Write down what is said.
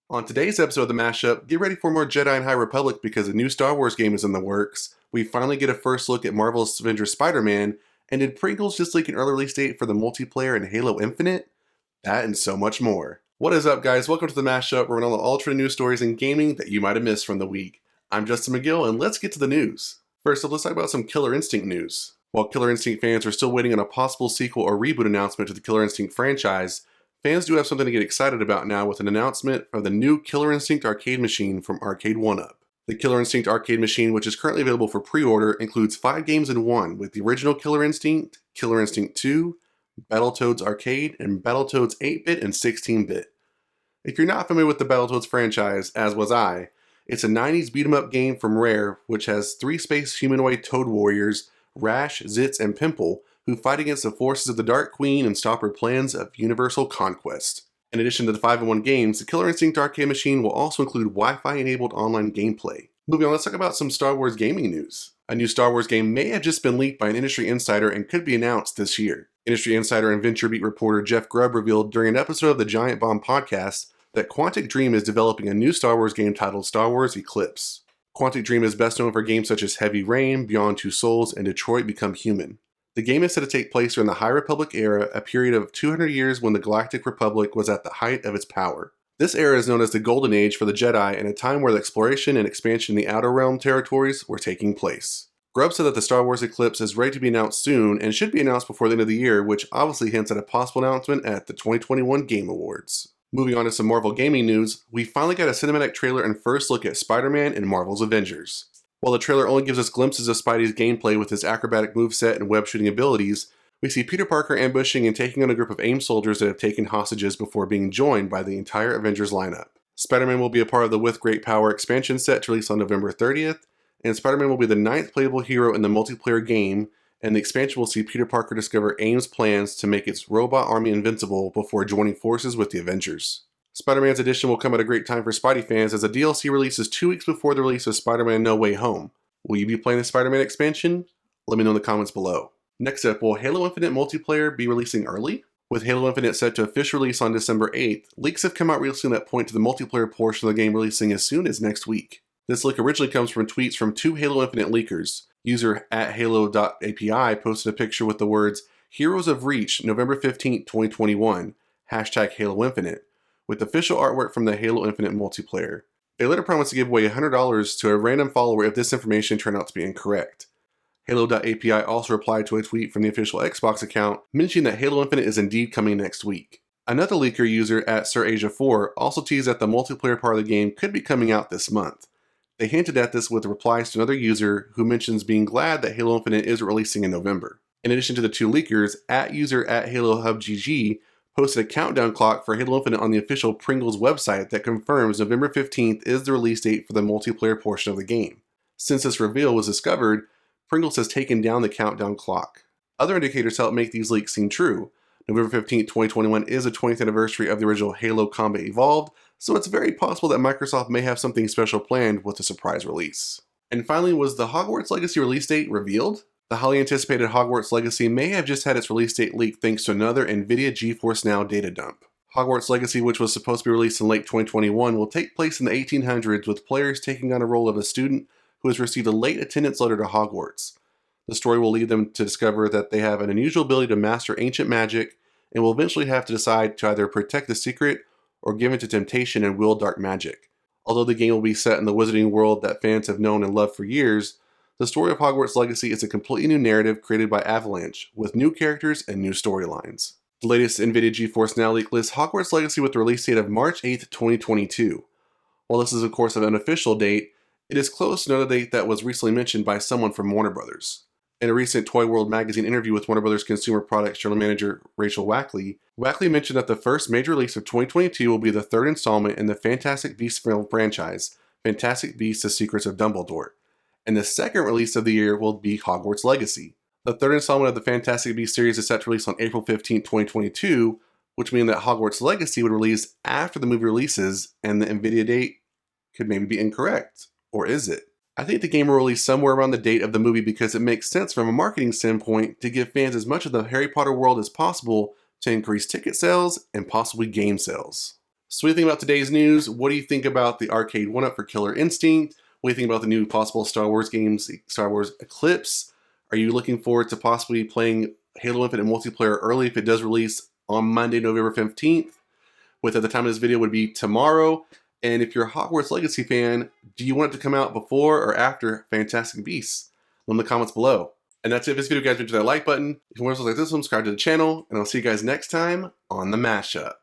On today's episode of the MashUp, get ready for more Jedi and High Republic because a new Star Wars game is in the works. We finally get a first look at Marvel's Avengers Spider-Man, and did Pringles just leak an early release date for the multiplayer in Halo Infinite? That and so much more. What is up, guys? Welcome to the MashUp, where we're on the ultra news stories in gaming that you might have missed from the week. I'm Justin McGill, and let's get to the news. First up, let's talk about some Killer Instinct news. While Killer Instinct fans are still waiting on a possible sequel or reboot announcement to the Killer Instinct franchise, fans do have something to get excited about now with an announcement of the new Killer Instinct arcade machine from Arcade1Up. The Killer Instinct arcade machine, which is currently available for pre-order, includes 5 games in one, with the original Killer Instinct 2, Battletoads Arcade, and Battletoads 8-bit and 16-bit. If you're not familiar with the Battletoads franchise, as was I, it's a 90s beat-em-up game from Rare, which has 3 space humanoid toad warriors, Rash, Zitz, and Pimple, who fight against the forces of the Dark Queen and stop her plans of universal conquest. In addition to the 5-in-1 games, the Killer Instinct arcade machine will also include Wi-Fi enabled online gameplay. Moving on, let's talk about some Star Wars gaming news. A new Star Wars game may have just been leaked by an industry insider and could be announced this year. Industry insider and VentureBeat reporter Jeff Grubb revealed during an episode of the Giant Bomb podcast that Quantic Dream is developing a new Star Wars game titled Star Wars Eclipse. Quantic Dream is best known for games such as Heavy Rain, Beyond Two Souls, and Detroit Become Human. The game is set to take place during the High Republic era, a period of 200 years when the Galactic Republic was at the height of its power. This era is known as the Golden Age for the Jedi, and a time where the exploration and expansion in the Outer Realm territories were taking place. Grubb said that the Star Wars Eclipse is ready to be announced soon and should be announced before the end of the year, which obviously hints at a possible announcement at the 2021 Game Awards. Moving on to some Marvel gaming news, we finally got a cinematic trailer and first look at Spider-Man in Marvel's Avengers. While the trailer only gives us glimpses of Spidey's gameplay with his acrobatic moveset and web shooting abilities, we see Peter Parker ambushing and taking on a group of AIM soldiers that have taken hostages before being joined by the entire Avengers lineup. Spider-Man will be a part of the With Great Power expansion set to release on November 30th, and Spider-Man will be the 9th playable hero in the multiplayer game, and the expansion will see Peter Parker discover AIM's plans to make its robot army invincible before joining forces with the Avengers. Spider-Man's edition will come at a great time for Spidey fans as the DLC releases 2 weeks before the release of Spider-Man No Way Home. Will you be playing the Spider-Man expansion? Let me know in the comments below. Next up, will Halo Infinite multiplayer be releasing early? With Halo Infinite set to official release on December 8th, leaks have come out recently that point to the multiplayer portion of the game releasing as soon as next week. This leak originally comes from tweets from 2 Halo Infinite leakers. User @halo.api posted a picture with the words, "Heroes of Reach, November 15, 2021, #Halo Infinite," with official artwork from the Halo Infinite multiplayer. They later promised to give away $100 to a random follower if this information turned out to be incorrect. Halo.api also replied to a tweet from the official Xbox account mentioning that Halo Infinite is indeed coming next week. Another leaker user @SirAsia4 also teased that the multiplayer part of the game could be coming out this month. They hinted at this with replies to another user who mentions being glad that Halo Infinite is releasing in November. In addition to the 2 leakers, @user @HaloHubGG posted a countdown clock for Halo Infinite on the official Pringles website that confirms November 15th is the release date for the multiplayer portion of the game. Since this reveal was discovered, Pringles has taken down the countdown clock. Other indicators help make these leaks seem true. November 15th, 2021 is the 20th anniversary of the original Halo Combat Evolved, so it's very possible that Microsoft may have something special planned with the surprise release. And finally, was the Hogwarts Legacy release date revealed? The highly anticipated Hogwarts Legacy may have just had its release date leaked thanks to another NVIDIA GeForce Now data dump. Hogwarts Legacy, which was supposed to be released in late 2021, will take place in the 1800s with players taking on a role of a student who has received a late attendance letter to Hogwarts. The story will lead them to discover that they have an unusual ability to master ancient magic and will eventually have to decide to either protect the secret or give in to temptation and wield dark magic. Although the game will be set in the wizarding world that fans have known and loved for years, the story of Hogwarts Legacy is a completely new narrative created by Avalanche, with new characters and new storylines. The latest NVIDIA GeForce Now leak lists Hogwarts Legacy with the release date of March 8th, 2022. While this is of course an unofficial date, it is close to another date that was recently mentioned by someone from Warner Bros. In a recent Toy World magazine interview with Warner Bros. Consumer Products General Manager Rachel Wackley, Wackley mentioned that the first major release of 2022 will be the 3rd installment in the Fantastic Beasts film franchise, Fantastic Beasts: The Secrets of Dumbledore, and the second release of the year will be Hogwarts Legacy. The 3rd installment of the Fantastic Beasts series is set to release on April 15, 2022, which means that Hogwarts Legacy would release after the movie releases, and the NVIDIA date could maybe be incorrect. Or is it? I think the game will release somewhere around the date of the movie because it makes sense from a marketing standpoint to give fans as much of the Harry Potter world as possible to increase ticket sales and possibly game sales. So what do you think about today's news? What do you think about the arcade 1-up for Killer Instinct? What do you think about the new possible Star Wars games, Star Wars Eclipse? Are you looking forward to possibly playing Halo Infinite multiplayer early if it does release on Monday, November 15th? Which at the time of this video would be tomorrow. And if you're a Hogwarts Legacy fan, do you want it to come out before or after Fantastic Beasts? Let me know in the comments below. And that's it for this video, guys. Make sure that like button. If you want to like this one, subscribe to the channel, and I'll see you guys next time on the MashUp.